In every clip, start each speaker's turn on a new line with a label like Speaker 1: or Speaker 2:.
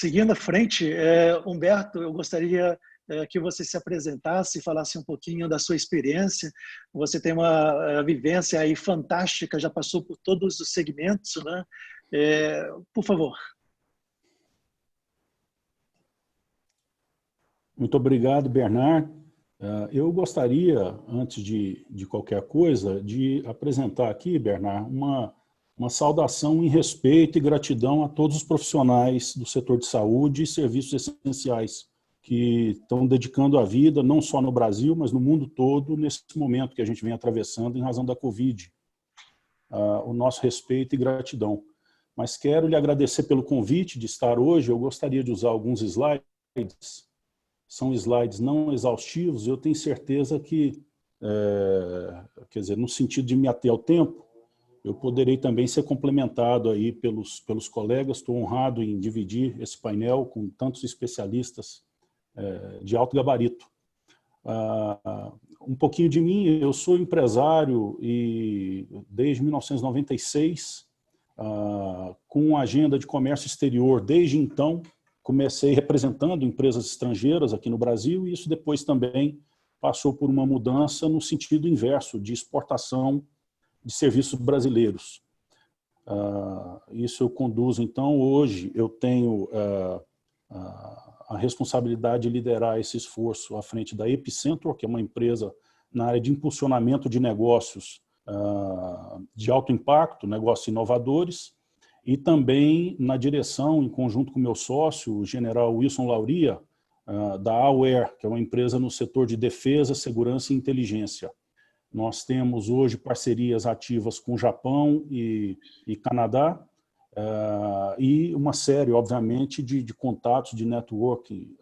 Speaker 1: Seguindo à frente, Humberto, eu gostaria que você se apresentasse e falasse um pouquinho da sua experiência. Você tem uma vivência aí fantástica, já passou por todos os segmentos, né? Por favor.
Speaker 2: Muito obrigado, Bernard. Eu gostaria, antes de qualquer coisa, de apresentar aqui, Bernard, uma saudação em respeito e gratidão a todos os profissionais do setor de saúde e serviços essenciais que estão dedicando a vida, não só no Brasil, mas no mundo todo, nesse momento que a gente vem atravessando em razão da Covid. O nosso respeito e gratidão. Mas quero lhe agradecer pelo convite de estar hoje. Eu gostaria de usar alguns slides. São slides não exaustivos. Eu tenho certeza que, quer dizer, no sentido de me ater ao tempo, eu poderei também ser complementado aí pelos colegas. Estou honrado em dividir esse painel com tantos especialistas de alto gabarito. Um pouquinho de mim, eu sou empresário e desde 1996, com agenda de comércio exterior. Desde então, comecei representando empresas estrangeiras aqui no Brasil e isso depois também passou por uma mudança no sentido inverso, de exportação de serviços brasileiros. Isso eu conduzo, então, hoje eu tenho a responsabilidade de liderar esse esforço à frente da Epicentro, que é uma empresa na área de impulsionamento de negócios de alto impacto, negócios inovadores, e também na direção, em conjunto com meu sócio, o general Wilson Lauria, da Aware, que é uma empresa no setor de defesa, segurança e inteligência. Nós temos hoje parcerias ativas com o Japão e Canadá, e uma série, obviamente, de contatos, de networking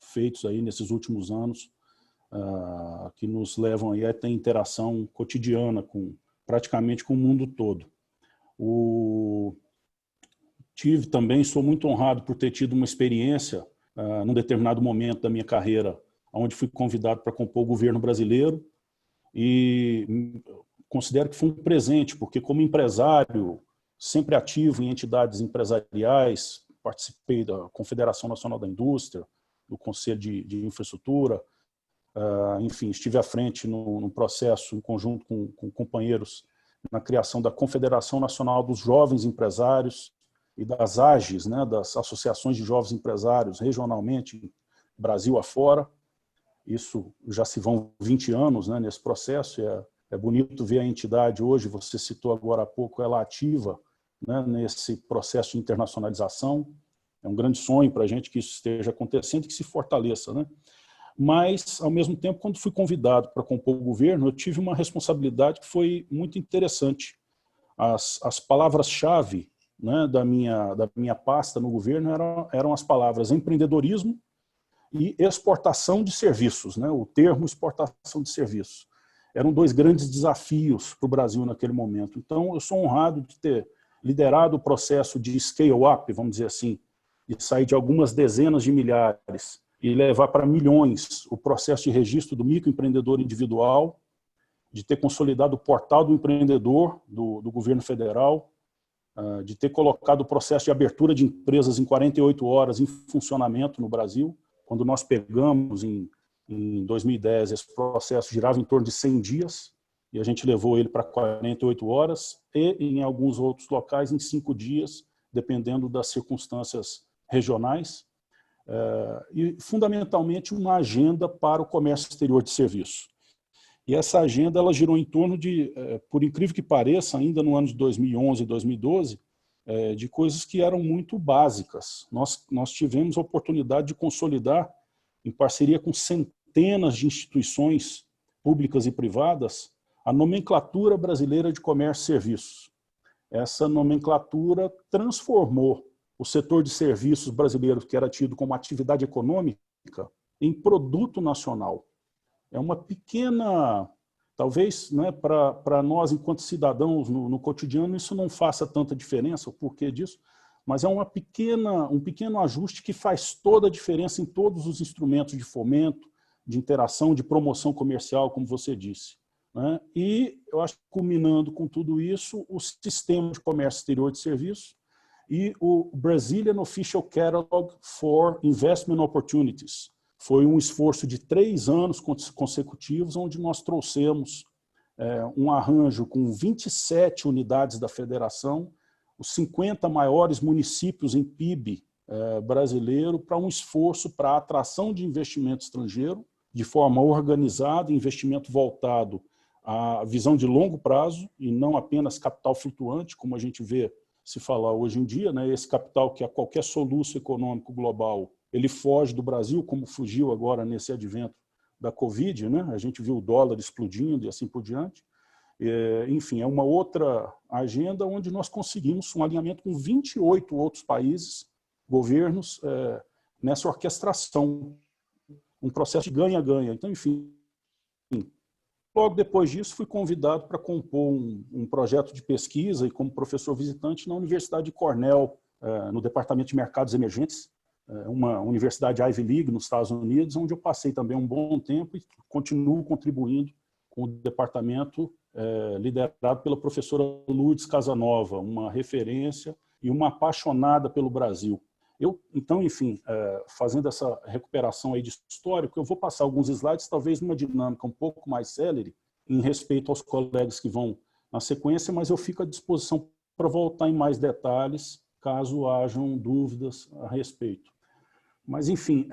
Speaker 2: feitos aí nesses últimos anos, que nos levam aí a ter interação cotidiana praticamente com o mundo todo. Tive também, sou muito honrado por ter tido uma experiência, num determinado momento da minha carreira, onde fui convidado para compor o governo brasileiro, e considero que foi um presente, porque como empresário, sempre ativo em entidades empresariais, participei da Confederação Nacional da Indústria, do Conselho de Infraestrutura, enfim, estive à frente num processo em conjunto com companheiros na criação da Confederação Nacional dos Jovens Empresários e das AGEs, né, das Associações de Jovens Empresários, regionalmente, Brasil afora. Isso já se vão 20 anos, né, nesse processo. É bonito ver a entidade hoje, você citou agora há pouco, ela ativa, né, nesse processo de internacionalização. É um grande sonho para a gente que isso esteja acontecendo e que se fortaleça, né? Mas, ao mesmo tempo, quando fui convidado para compor o governo, eu tive uma responsabilidade que foi muito interessante. As palavras-chave, né, da minha pasta no governo eram as palavras empreendedorismo e exportação de serviços, né, o termo exportação de serviços. Eram dois grandes desafios para o Brasil naquele momento. Então, eu sou honrado de ter liderado o processo de scale-up, vamos dizer assim, de sair de algumas dezenas de milhares e levar para milhões o processo de registro do microempreendedor individual, de ter consolidado o portal do empreendedor do governo federal, de ter colocado o processo de abertura de empresas em 48 horas em funcionamento no Brasil. Quando nós pegamos em 2010, esse processo girava em torno de 100 dias, e a gente levou ele para 48 horas, e em alguns outros locais em 5 dias, dependendo das circunstâncias regionais. E, fundamentalmente, uma agenda para o comércio exterior de serviços. E essa agenda ela girou em torno de, por incrível que pareça, ainda no ano de 2011 e 2012, de coisas que eram muito básicas. Nós tivemos a oportunidade de consolidar, em parceria com centenas de instituições públicas e privadas, a nomenclatura brasileira de comércio e serviços. Essa nomenclatura transformou o setor de serviços brasileiro, que era tido como atividade econômica, em produto nacional. É uma pequena, talvez, né, para nós, enquanto cidadãos, no cotidiano, isso não faça tanta diferença, o porquê disso, mas é um pequeno ajuste que faz toda a diferença em todos os instrumentos de fomento, de interação, de promoção comercial, como você disse, né? E eu acho que, culminando com tudo isso, o sistema de comércio exterior de serviços e o Brazilian Official Catalog for Investment Opportunities. Foi um esforço de 3 anos consecutivos, onde nós trouxemos um arranjo com 27 unidades da federação, os 50 maiores municípios em PIB brasileiro, para um esforço para a atração de investimento estrangeiro, de forma organizada, investimento voltado à visão de longo prazo, e não apenas capital flutuante, como a gente vê se falar hoje em dia, né? Esse capital que a qualquer soluço econômico global, ele foge do Brasil, como fugiu agora nesse advento da Covid, né? A gente viu o dólar explodindo e assim por diante. Enfim, é uma outra agenda onde nós conseguimos um alinhamento com 28 outros países, governos, nessa orquestração, um processo de ganha-ganha. Então, enfim, logo depois disso, fui convidado para compor um projeto de pesquisa e como professor visitante na Universidade de Cornell, no Departamento de Mercados Emergentes, uma universidade Ivy League nos Estados Unidos, onde eu passei também um bom tempo e continuo contribuindo com o departamento liderado pela professora Lourdes Casanova, uma referência e uma apaixonada pelo Brasil. Então, enfim, fazendo essa recuperação aí de histórico, eu vou passar alguns slides, talvez numa dinâmica um pouco mais célere, em respeito aos colegas que vão na sequência, mas eu fico à disposição para voltar em mais detalhes, caso hajam dúvidas a respeito. Mas, enfim,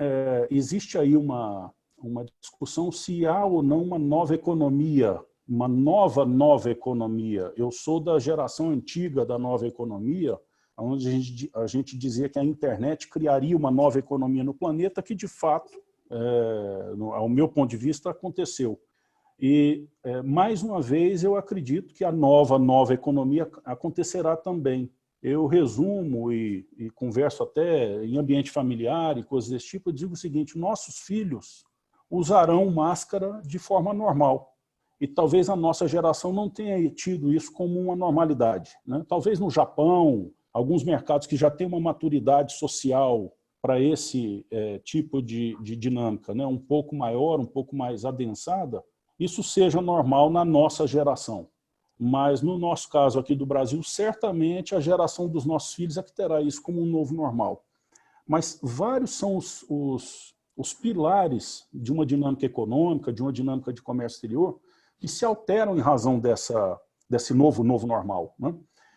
Speaker 2: existe aí uma discussão se há ou não uma nova economia, uma nova economia. Eu sou da geração antiga da nova economia, onde a gente dizia que a internet criaria uma nova economia no planeta, que de fato, ao meu ponto de vista, aconteceu. E, mais uma vez, eu acredito que a nova economia acontecerá também. Eu resumo e converso até em ambiente familiar e coisas desse tipo, eu digo o seguinte: nossos filhos usarão máscara de forma normal. E talvez a nossa geração não tenha tido isso como uma normalidade, né? Talvez no Japão, alguns mercados que já têm uma maturidade social para esse tipo de dinâmica, né? Um pouco maior, um pouco mais adensada, isso seja normal na nossa geração. Mas no nosso caso aqui do Brasil, certamente a geração dos nossos filhos é que terá isso como um novo normal. Mas vários são os pilares de uma dinâmica econômica, de uma dinâmica de comércio exterior, que se alteram em razão desse novo normal, né?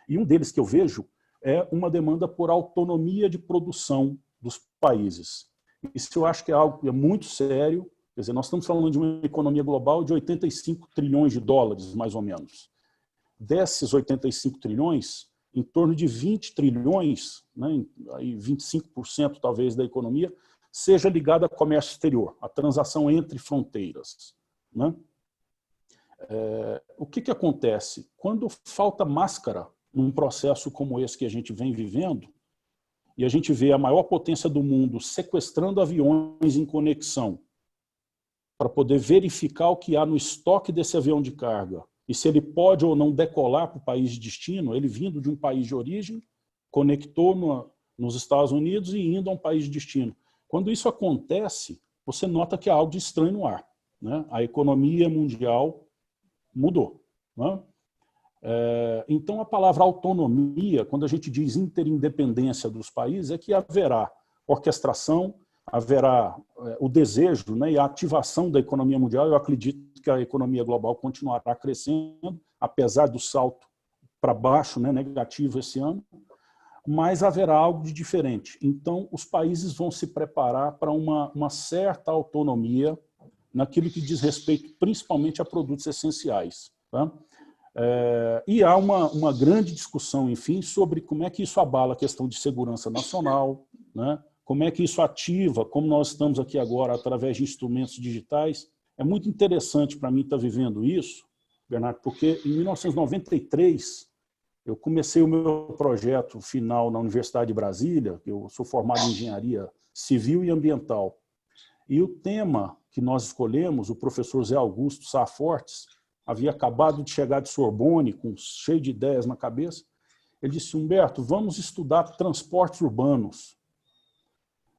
Speaker 2: E um deles que eu vejo é uma demanda por autonomia de produção dos países. Isso eu acho que é algo que é muito sério. Quer dizer, nós estamos falando de uma economia global de 85 trilhões de dólares, mais ou menos. Desses 85 trilhões, em torno de 20 trilhões, né, aí 25% talvez da economia, seja ligada ao comércio exterior, a transação entre fronteiras, né? O que acontece? Quando falta máscara num processo como esse que a gente vem vivendo, e a gente vê a maior potência do mundo sequestrando aviões em conexão para poder verificar o que há no estoque desse avião de carga e se ele pode ou não decolar para o país de destino, ele vindo de um país de origem, conectou nos Estados Unidos e indo a um país de destino. Quando isso acontece, você nota que há algo de estranho no ar, né? A economia mundial mudou, né? Então, a palavra autonomia, quando a gente diz interindependência dos países, é que haverá orquestração, haverá o desejo, né, e a ativação da economia mundial. Eu acredito que a economia global continuará crescendo, apesar do salto para baixo, né, negativo esse ano, mas haverá algo de diferente. Então, os países vão se preparar para uma certa autonomia naquilo que diz respeito principalmente a produtos essenciais, tá? E há uma grande discussão, enfim, sobre como é que isso abala a questão de segurança nacional, né? Como é que isso ativa, como nós estamos aqui agora, através de instrumentos digitais. É muito interessante para mim estar vivendo isso, Bernardo, porque em 1993 eu comecei o meu projeto final na Universidade de Brasília, eu sou formado em engenharia civil e ambiental. E o tema que nós escolhemos, o professor Zé Augusto Sá Fortes, havia acabado de chegar de Sorbonne, cheio de ideias na cabeça. Ele disse: Humberto, vamos estudar transportes urbanos.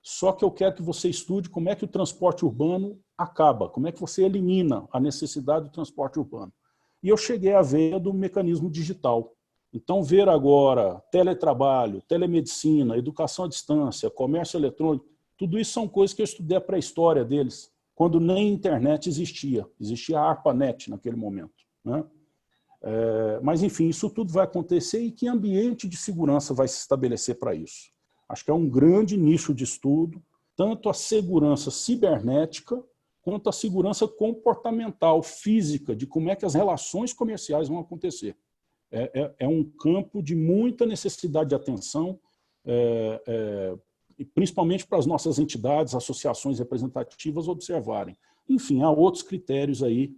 Speaker 2: Só que eu quero que você estude como é que o transporte urbano acaba, como é que você elimina a necessidade do transporte urbano. E eu cheguei à veia do mecanismo digital. Então, ver agora teletrabalho, telemedicina, educação à distância, comércio eletrônico, tudo isso são coisas que eu estudei a pré-história deles, quando nem internet existia. Existia a ARPANET naquele momento, né? Mas, enfim, isso tudo vai acontecer e que ambiente de segurança vai se estabelecer para isso? Acho que é um grande nicho de estudo, tanto a segurança cibernética, quanto a segurança comportamental, física, de como é que as relações comerciais vão acontecer. É um campo de muita necessidade de atenção, principalmente para as nossas entidades, associações representativas observarem. Enfim, há outros critérios aí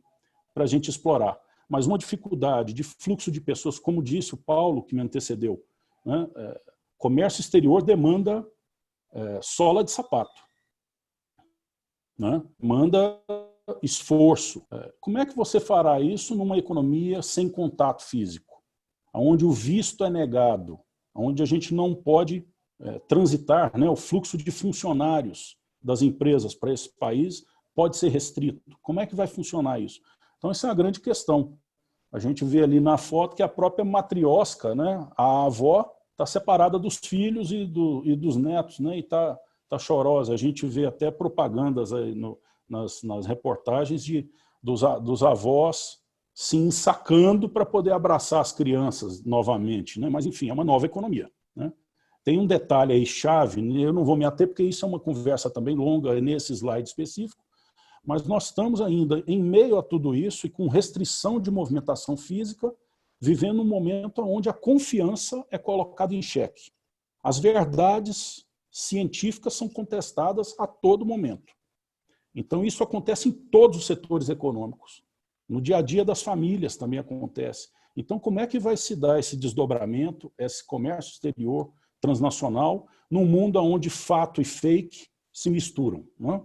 Speaker 2: para a gente explorar. Mas uma dificuldade de fluxo de pessoas, como disse o Paulo, que me antecedeu, né? Comércio exterior demanda sola de sapato, né? Demanda esforço. Como é que você fará isso numa economia sem contato físico, onde o visto é negado, onde a gente não pode transitar, né? O fluxo de funcionários das empresas para esse país pode ser restrito. Como é que vai funcionar isso? Então, essa é uma grande questão. A gente vê ali na foto que a própria matriosca, né, a avó, está separada dos filhos e dos netos, né, e está chorosa. A gente vê até propagandas aí nas reportagens dos avós se ensacando para poder abraçar as crianças novamente, né? Mas, enfim, é uma nova economia, né? Tem um detalhe aí chave, eu não vou me ater porque isso é uma conversa também longa nesse slide específico, mas nós estamos ainda em meio a tudo isso e com restrição de movimentação física, vivendo um momento onde a confiança é colocada em xeque. As verdades científicas são contestadas a todo momento. Então, isso acontece em todos os setores econômicos. No dia a dia das famílias também acontece. Então, como é que vai se dar esse desdobramento, esse comércio exterior transnacional, num mundo onde fato e fake se misturam, não é?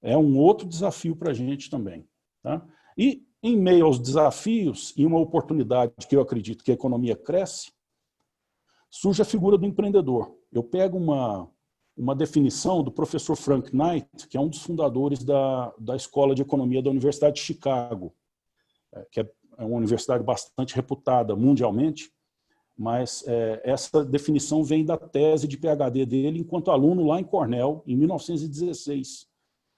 Speaker 2: É um outro desafio para a gente também, tá? E, em meio aos desafios e uma oportunidade que eu acredito que a economia cresce, surge a figura do empreendedor. Eu pego uma definição do professor Frank Knight, que é um dos fundadores da Escola de Economia da Universidade de Chicago, que é uma universidade bastante reputada mundialmente, mas essa definição vem da tese de PhD dele enquanto aluno lá em Cornell, em 1916.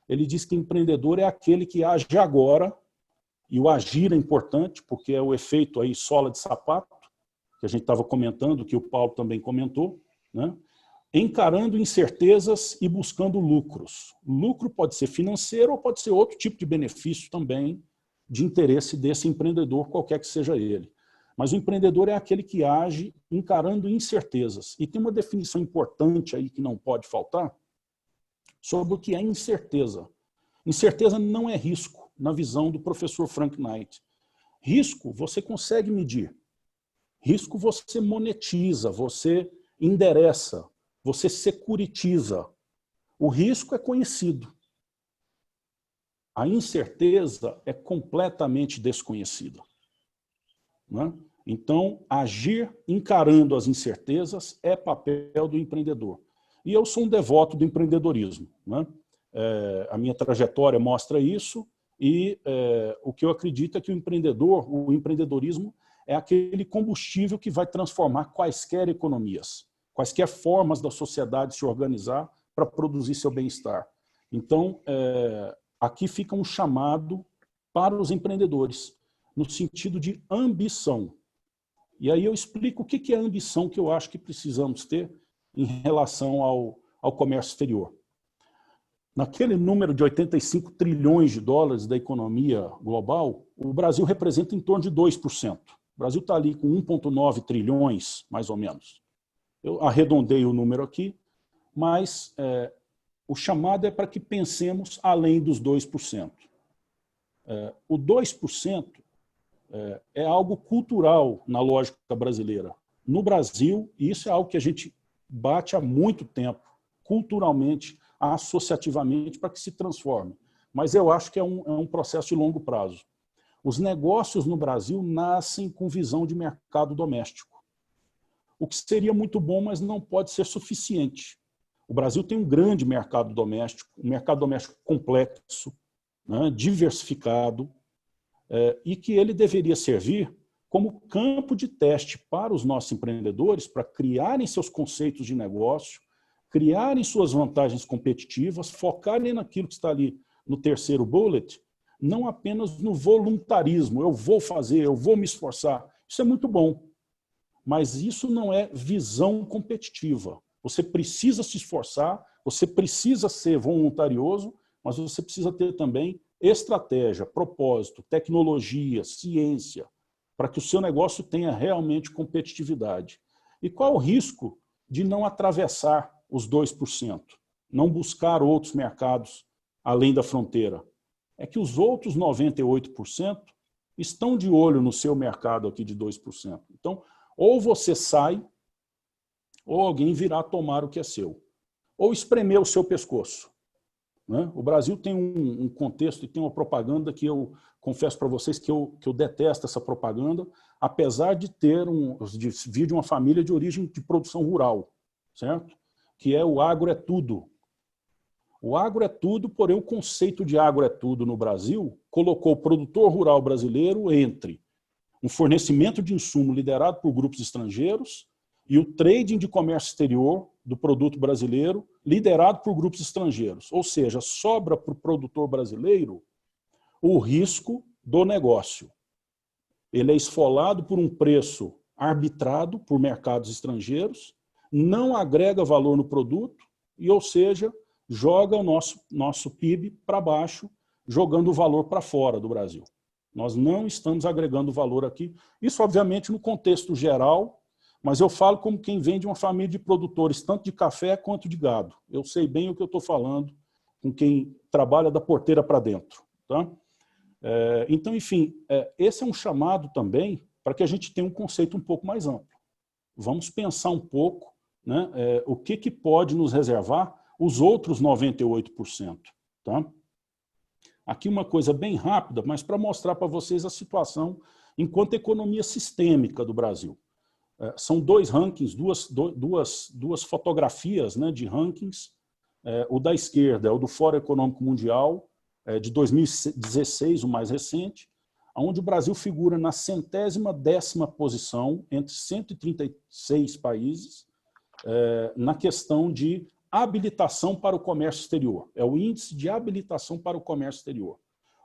Speaker 2: Ele diz que empreendedor é aquele que age agora, e o agir é importante, porque é o efeito aí sola de sapato, que a gente estava comentando, que o Paulo também comentou, né? Encarando incertezas e buscando lucros. O lucro pode ser financeiro ou pode ser outro tipo de benefício também de interesse desse empreendedor, qualquer que seja ele. Mas o empreendedor é aquele que age encarando incertezas. E tem uma definição importante aí que não pode faltar, sobre o que é incerteza. Incerteza não é risco, na visão do professor Frank Knight. Risco você consegue medir. Risco você monetiza, você endereça, você securitiza. O risco é conhecido. A incerteza é completamente desconhecida, né? Então, agir encarando as incertezas é papel do empreendedor. E eu sou um devoto do empreendedorismo, né? A minha trajetória mostra isso e o que eu acredito é que o empreendedorismo é aquele combustível que vai transformar quaisquer economias, quaisquer formas da sociedade se organizar para produzir seu bem-estar. Então, aqui fica um chamado para os empreendedores, no sentido de ambição. E aí eu explico o que é a ambição que eu acho que precisamos ter em relação ao comércio exterior. Naquele número de 85 trilhões de dólares da economia global, o Brasil representa em torno de 2%. O Brasil está ali com 1,9 trilhões, mais ou menos. Eu arredondei o número aqui, mas o chamado é para que pensemos além dos 2%. O 2% é algo cultural na lógica brasileira. No Brasil, e isso é algo que a gente bate há muito tempo, culturalmente, associativamente, para que se transforme. Mas eu acho que é um processo de longo prazo. Os negócios no Brasil nascem com visão de mercado doméstico, o que seria muito bom, mas não pode ser suficiente. O Brasil tem um grande mercado doméstico, um mercado doméstico complexo, né, diversificado, e que ele deveria servir como campo de teste para os nossos empreendedores, para criarem seus conceitos de negócio, criarem suas vantagens competitivas, focarem naquilo que está ali no terceiro bullet, não apenas no voluntarismo, eu vou fazer, eu vou me esforçar. Isso é muito bom, mas isso não é visão competitiva. Você precisa se esforçar, você precisa ser voluntarioso, mas você precisa ter também estratégia, propósito, tecnologia, ciência, para que o seu negócio tenha realmente competitividade. E qual o risco de não atravessar os 2%, não buscar outros mercados além da fronteira? É que os outros 98% estão de olho no seu mercado aqui de 2%. Então, ou você sai, ou alguém virá tomar o que é seu. Ou espremer o seu pescoço. Né? O Brasil tem um contexto e tem uma propaganda que eu confesso para vocês que eu detesto essa propaganda, apesar de vir de uma família de origem de produção rural, certo? Que é o agro é tudo. O agro é tudo, porém o conceito de agro é tudo no Brasil colocou o produtor rural brasileiro entre um fornecimento de insumo liderado por grupos estrangeiros e o trading de comércio exterior do produto brasileiro liderado por grupos estrangeiros. Ou seja, sobra para o produtor brasileiro o risco do negócio. Ele é esfolado por um preço arbitrado por mercados estrangeiros, não agrega valor no produto e, ou seja, joga o nosso PIB para baixo, jogando o valor para fora do Brasil. Nós não estamos agregando valor aqui. Isso, obviamente, no contexto geral, mas eu falo como quem vem de uma família de produtores, tanto de café quanto de gado. Eu sei bem o que eu estou falando com quem trabalha da porteira para dentro. Tá? Então, enfim, esse é um chamado também para que a gente tenha um conceito um pouco mais amplo. Vamos pensar um pouco, né, o que pode nos reservar os outros 98%. Tá? Aqui uma coisa bem rápida, mas para mostrar para vocês a situação enquanto economia sistêmica do Brasil. São dois rankings, duas fotografias, né, de rankings. O da esquerda é o do Fórum Econômico Mundial, de 2016, o mais recente, onde o Brasil figura na 110ª posição entre 136 países na questão de habilitação para o comércio exterior. É o índice de habilitação para o comércio exterior.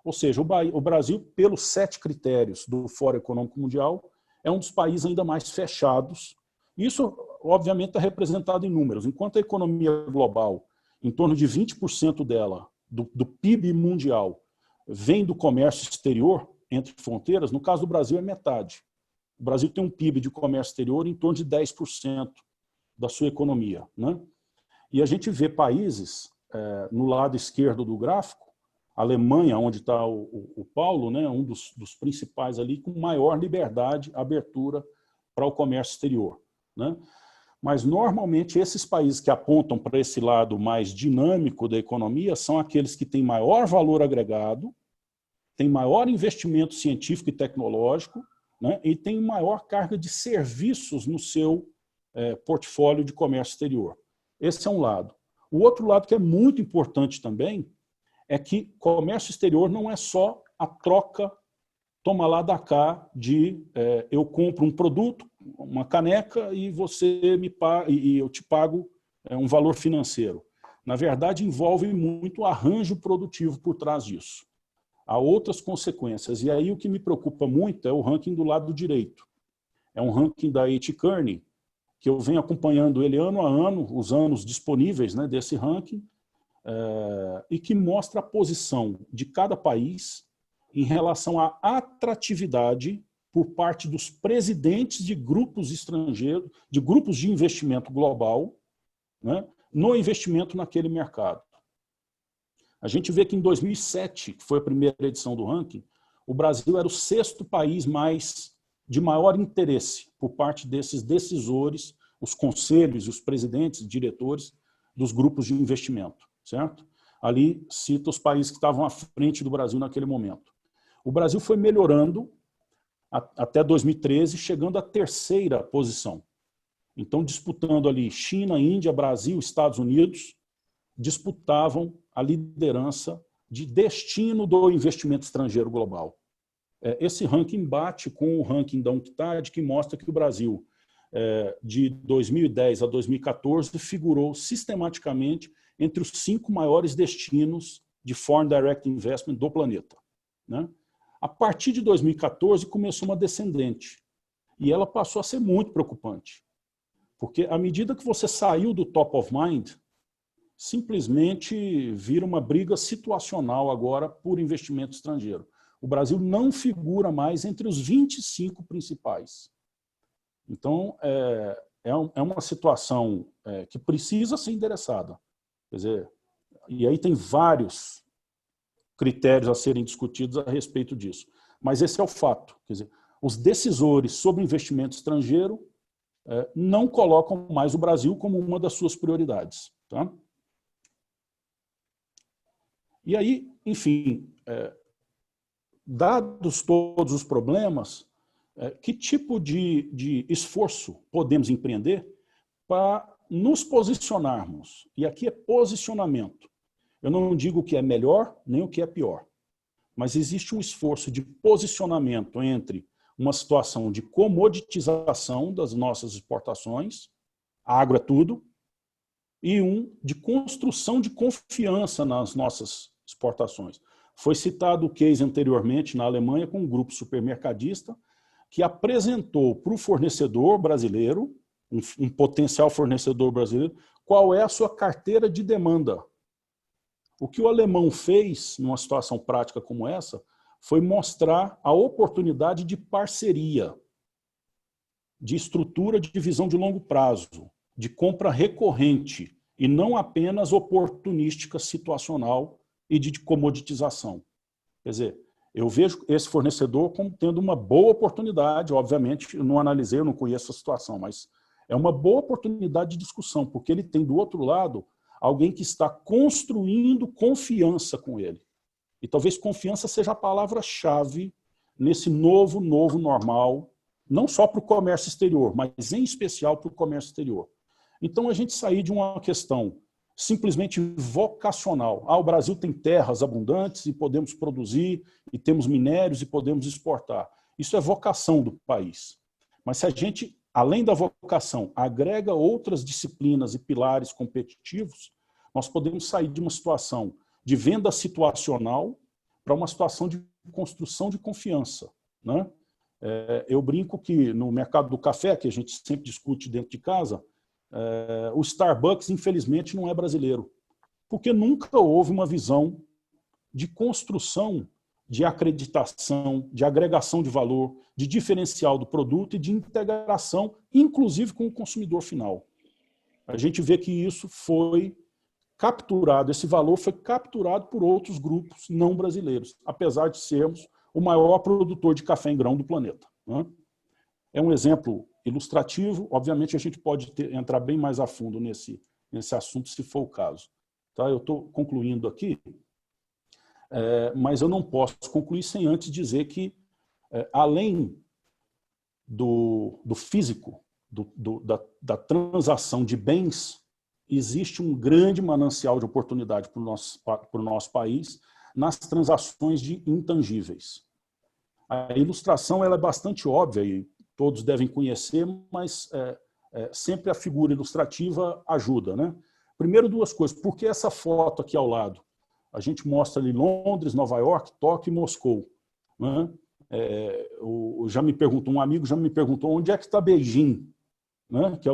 Speaker 2: Ou seja, o Brasil, pelos 7 critérios do Fórum Econômico Mundial, é um dos países ainda mais fechados. Isso, obviamente, está representado em números. Enquanto a economia global, em torno de 20% dela, do PIB mundial, vem do comércio exterior, entre fronteiras, no caso do Brasil é metade. O Brasil tem um PIB de comércio exterior em torno de 10% da sua economia. Né? E a gente vê países, no lado esquerdo do gráfico, a Alemanha, onde está o Paulo, né, um dos principais ali, com maior liberdade, abertura para o comércio exterior. Né? Mas, normalmente, esses países que apontam para esse lado mais dinâmico da economia são aqueles que têm maior valor agregado, têm maior investimento científico e tecnológico, né, e têm maior carga de serviços no seu portfólio de comércio exterior. Esse é um lado. O outro lado que é muito importante também é que comércio exterior não é só a troca, toma lá da cá, de eu compro um produto, uma caneca, e você me paga, e eu te pago um valor financeiro. Na verdade, envolve muito arranjo produtivo por trás disso. Há outras consequências. E aí o que me preocupa muito é o ranking do lado direito. É um ranking da H. Kearney, que eu venho acompanhando ele ano a ano, os anos disponíveis, né, desse ranking, e que mostra a posição de cada país em relação à atratividade por parte dos presidentes de grupos estrangeiros, de grupos de investimento global, né, no investimento naquele mercado. A gente vê que em 2007, que foi a primeira edição do ranking, o Brasil era o 6º país de maior interesse por parte desses decisores, os conselhos e os presidentes, diretores dos grupos de investimento. Certo? Ali cita os países que estavam à frente do Brasil naquele momento. O Brasil foi melhorando até 2013, chegando à 3ª posição. Então, disputando ali China, Índia, Brasil, Estados Unidos, disputavam a liderança de destino do investimento estrangeiro global. Esse ranking bate com o ranking da UNCTAD, que mostra que o Brasil, de 2010 a 2014, figurou sistematicamente entre os 5 maiores destinos de Foreign Direct Investment do planeta, né? A partir de 2014 começou uma descendente, e ela passou a ser muito preocupante, porque à medida que você saiu do top of mind, simplesmente vira uma briga situacional agora por investimento estrangeiro. O Brasil não figura mais entre os 25 principais. Então, é uma situação que precisa ser endereçada. Quer dizer, e aí tem vários critérios a serem discutidos a respeito disso. Mas esse é o fato. Quer dizer, os decisores sobre investimento estrangeiro não colocam mais o Brasil como uma das suas prioridades. Tá? E aí, enfim, dados todos os problemas, que tipo de esforço podemos empreender para nos posicionarmos? E aqui é posicionamento. Eu não digo o que é melhor, nem o que é pior. Mas existe um esforço de posicionamento entre uma situação de comoditização das nossas exportações, agro é tudo, e de construção de confiança nas nossas exportações. Foi citado o case anteriormente na Alemanha com um grupo supermercadista que apresentou para o fornecedor brasileiro, um potencial fornecedor brasileiro, qual é a sua carteira de demanda. O que o alemão fez, numa situação prática como essa, foi mostrar a oportunidade de parceria, de estrutura de visão de longo prazo, de compra recorrente, e não apenas oportunística, situacional e de comoditização. Quer dizer, eu vejo esse fornecedor como tendo uma boa oportunidade, obviamente, eu não analisei, eu não conheço a situação, mas é uma boa oportunidade de discussão, porque ele tem do outro lado alguém que está construindo confiança com ele. E talvez confiança seja a palavra-chave nesse novo normal, não só para o comércio exterior, mas em especial para o comércio exterior. Então a gente sair de uma questão simplesmente vocacional. O Brasil tem terras abundantes e podemos produzir, e temos minérios e podemos exportar. Isso é vocação do país. Mas se a gente, além da vocação, agrega outras disciplinas e pilares competitivos, nós podemos sair de uma situação de venda situacional para uma situação de construção de confiança, né? Eu brinco que no mercado do café, que a gente sempre discute dentro de casa, o Starbucks, infelizmente, não é brasileiro, porque nunca houve uma visão de construção, de acreditação, de agregação de valor, de diferencial do produto e de integração, inclusive com o consumidor final. A gente vê que isso foi capturado, esse valor foi capturado por outros grupos não brasileiros, apesar de sermos o maior produtor de café em grão do planeta, né? É um exemplo ilustrativo, obviamente a gente pode entrar bem mais a fundo nesse assunto, se for o caso. Tá? Eu estou concluindo aqui, mas eu não posso concluir sem antes dizer que, além do físico, da transação de bens, existe um grande manancial de oportunidade para o nosso país nas transações de intangíveis. A ilustração ela é bastante óbvia e todos devem conhecer, mas sempre a figura ilustrativa ajuda, né? Primeiro, duas coisas. Por que essa foto aqui ao lado? A gente mostra ali Londres, Nova York, Tóquio e Moscou, né? Um amigo já me perguntou onde é que está Beijing, né? Que é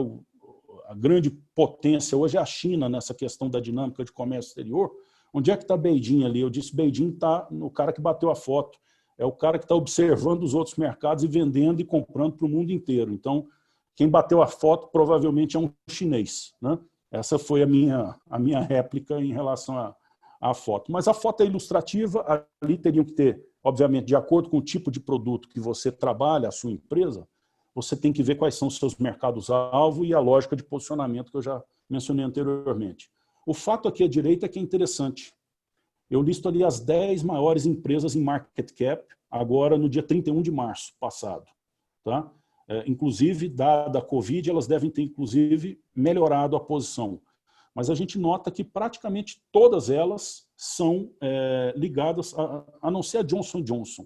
Speaker 2: a grande potência hoje é a China nessa questão da dinâmica de comércio exterior. Onde é que está Beijing ali? Eu disse, Beijing está no cara que bateu a foto. É o cara que está observando os outros mercados e vendendo e comprando para o mundo inteiro. Então, quem bateu a foto provavelmente é um chinês, né? Essa foi a minha réplica em relação à foto. Mas a foto é ilustrativa, ali teriam que ter, obviamente, de acordo com o tipo de produto que você trabalha, a sua empresa, você tem que ver quais são os seus mercados-alvo e a lógica de posicionamento que eu já mencionei anteriormente. O fato aqui à direita é que é interessante. Eu listo ali as 10 maiores empresas em market cap, agora no dia 31 de março passado. Tá? Inclusive, dada a Covid, elas devem ter, inclusive, melhorado a posição. Mas a gente nota que praticamente todas elas são ligadas, a não ser a Johnson & Johnson,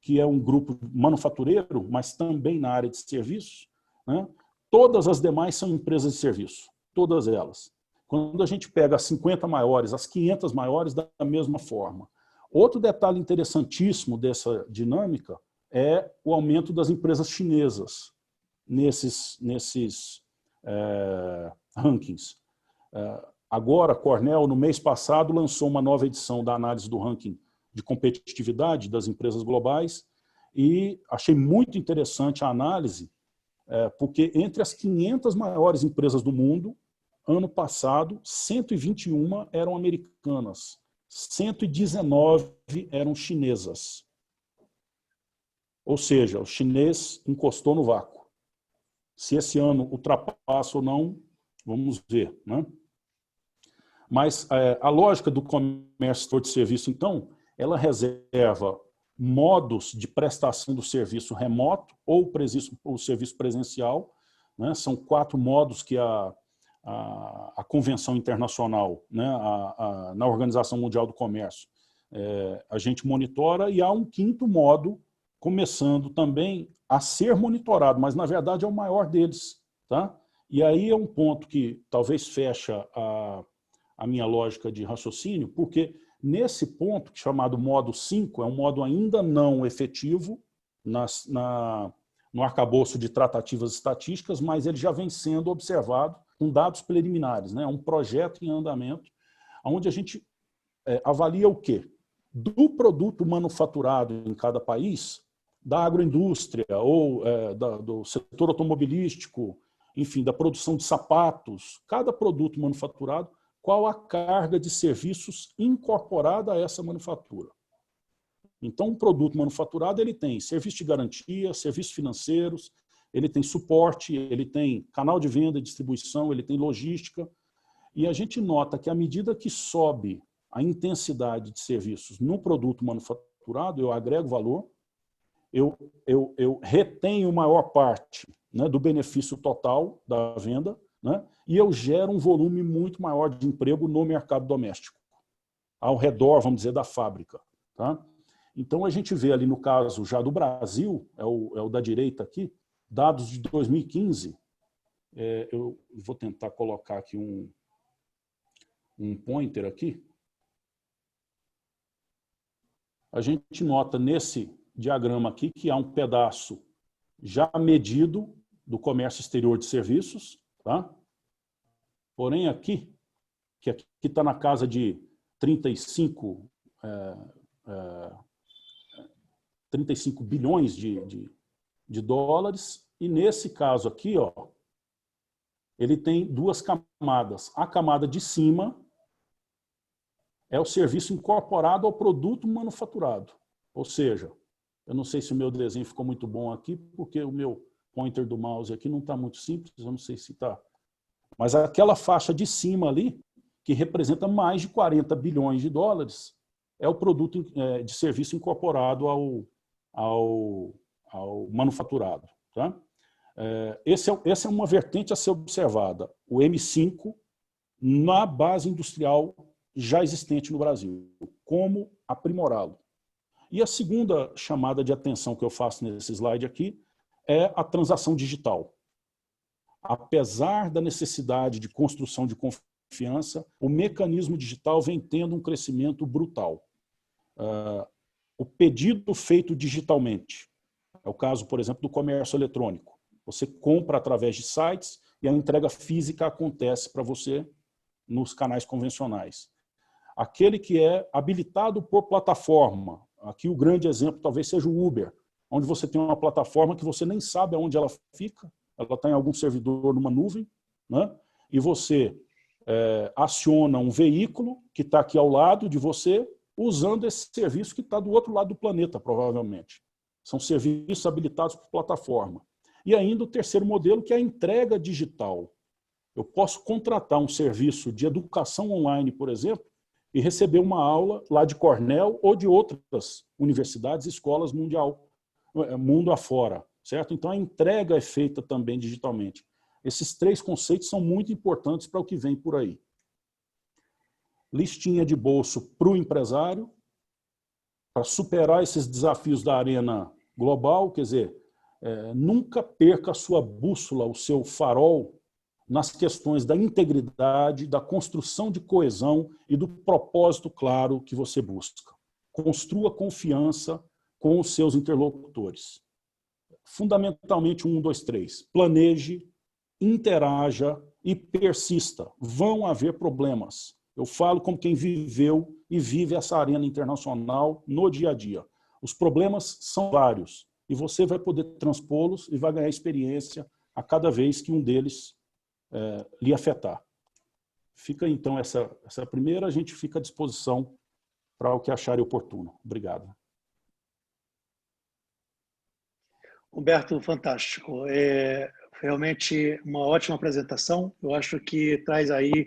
Speaker 2: que é um grupo manufatureiro, mas também na área de serviços, né? Todas as demais são empresas de serviço, todas elas. Quando a gente pega as 50 maiores, as 500 maiores, da mesma forma. Outro detalhe interessantíssimo dessa dinâmica é o aumento das empresas chinesas nesses rankings. Agora, a Cornell, no mês passado, lançou uma nova edição da análise do ranking de competitividade das empresas globais e achei muito interessante a análise, porque entre as 500 maiores empresas do mundo, ano passado, 121 eram americanas, 119 eram chinesas. Ou seja, o chinês encostou no vácuo. Se esse ano ultrapassa ou não, vamos ver, né? Mas a lógica do comércio de serviço, então, ela reserva modos de prestação do serviço remoto ou o serviço presencial, né? São 4 modos que a Convenção Internacional, né? Na Organização Mundial do Comércio, a gente monitora, e há um 5º modo começando também a ser monitorado, mas na verdade é o maior deles, tá? E aí é um ponto que talvez fecha a minha lógica de raciocínio, porque nesse ponto, chamado modo 5, é um modo ainda não efetivo no arcabouço de tratativas estatísticas, mas ele já vem sendo observado com dados preliminares, né? É um projeto em andamento, onde a gente avalia o quê? Do produto manufaturado em cada país, da agroindústria ou do setor automobilístico, enfim, da produção de sapatos, cada produto manufaturado, qual a carga de serviços incorporada a essa manufatura. Então, um produto manufaturado ele tem serviço de garantia, serviços financeiros, ele tem suporte, ele tem canal de venda e distribuição, ele tem logística. E a gente nota que à medida que sobe a intensidade de serviços no produto manufaturado, eu agrego valor, eu retenho maior parte, né, do benefício total da venda, né, e eu gero um volume muito maior de emprego no mercado doméstico, ao redor, vamos dizer, da fábrica. Tá? Então, a gente vê ali no caso já do Brasil, é o da direita aqui, dados de 2015, eu vou tentar colocar aqui um pointer aqui. A gente nota nesse diagrama aqui que há um pedaço já medido do comércio exterior de serviços, tá? Porém aqui, que aqui está na casa de 35 bilhões de dólares, e nesse caso aqui, ó, ele tem 2 camadas. A camada de cima é o serviço incorporado ao produto manufaturado. Ou seja, eu não sei se o meu desenho ficou muito bom aqui, porque o meu pointer do mouse aqui não está muito simples, eu não sei se está. Mas aquela faixa de cima ali, que representa mais de 40 bilhões de dólares, é o produto de serviço incorporado ao manufaturado. Tá? Essa é uma vertente a ser observada, o M5 na base industrial já existente no Brasil, como aprimorá-lo. E a segunda chamada de atenção que eu faço nesse slide aqui é a transação digital. Apesar da necessidade de construção de confiança, o mecanismo digital vem tendo um crescimento brutal. O pedido feito digitalmente, é o caso, por exemplo, do comércio eletrônico. Você compra através de sites e a entrega física acontece para você nos canais convencionais. Aquele que é habilitado por plataforma, aqui o grande exemplo talvez seja o Uber, onde você tem uma plataforma que você nem sabe aonde ela fica, ela está em algum servidor numa nuvem, né? E você aciona um veículo que está aqui ao lado de você, usando esse serviço que está do outro lado do planeta, provavelmente. São serviços habilitados por plataforma. E ainda o terceiro modelo, que é a entrega digital. Eu posso contratar um serviço de educação online, por exemplo, e receber uma aula lá de Cornell ou de outras universidades e escolas mundo afora, certo? Então, a entrega é feita também digitalmente. Esses 3 conceitos são muito importantes para o que vem por aí. Listinha de bolso para o empresário, para superar esses desafios da arena global, quer dizer, nunca perca a sua bússola, o seu farol, nas questões da integridade, da construção de coesão e do propósito claro que você busca. Construa confiança com os seus interlocutores. Fundamentalmente, 1, 2, 3. Planeje, interaja e persista. Vão haver problemas. Eu falo como quem viveu e vive essa arena internacional no dia a dia. Os problemas são vários e você vai poder transpô-los e vai ganhar experiência a cada vez que um deles lhe afetar. Fica então essa primeira, a gente fica à disposição para o que acharem oportuno. Obrigado.
Speaker 1: Humberto, fantástico. Realmente uma ótima apresentação. Eu acho que traz aí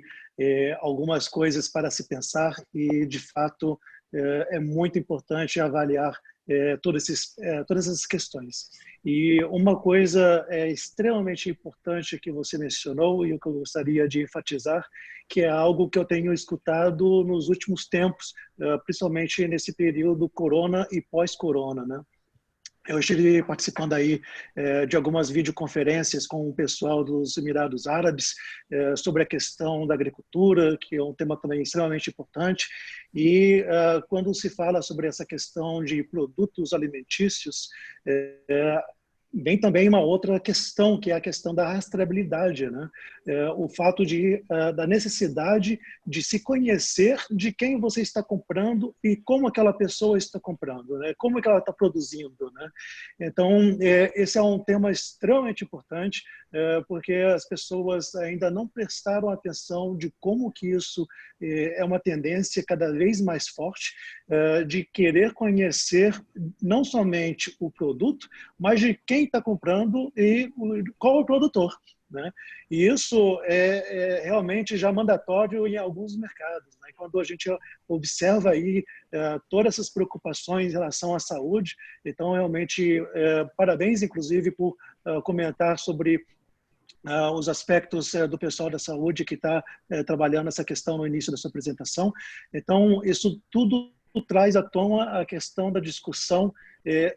Speaker 1: algumas coisas para se pensar e, de fato, é muito importante avaliar todas essas questões. E uma coisa extremamente importante que você mencionou e que eu gostaria de enfatizar, que é algo que eu tenho escutado nos últimos tempos, principalmente nesse período corona e pós-corona, né? Eu estive participando aí de algumas videoconferências com o pessoal dos Emirados Árabes sobre a questão da agricultura, que é um tema também extremamente importante. E quando se fala sobre essa questão de produtos alimentícios, vem também uma outra questão, que é a questão da rastreabilidade, né? O fato da necessidade de se conhecer de quem você está comprando e como aquela pessoa está comprando, né? Como que ela está produzindo, né? Então, esse é um tema extremamente importante, porque as pessoas ainda não prestaram atenção de como que isso é uma tendência cada vez mais forte de querer conhecer não somente o produto, mas de quem está comprando e qual é o produtor, né? E isso é realmente já mandatório em alguns mercados, né? Quando a gente observa aí todas essas preocupações em relação à saúde, então realmente parabéns, inclusive, por comentar sobre os aspectos do pessoal da saúde que está trabalhando essa questão no início da sua apresentação. Então, isso tudo traz à tona a questão da discussão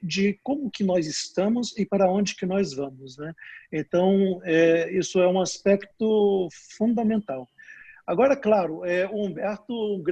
Speaker 1: de como que nós estamos e para onde que nós vamos, né? Então, isso é um aspecto fundamental. Agora, claro, o Humberto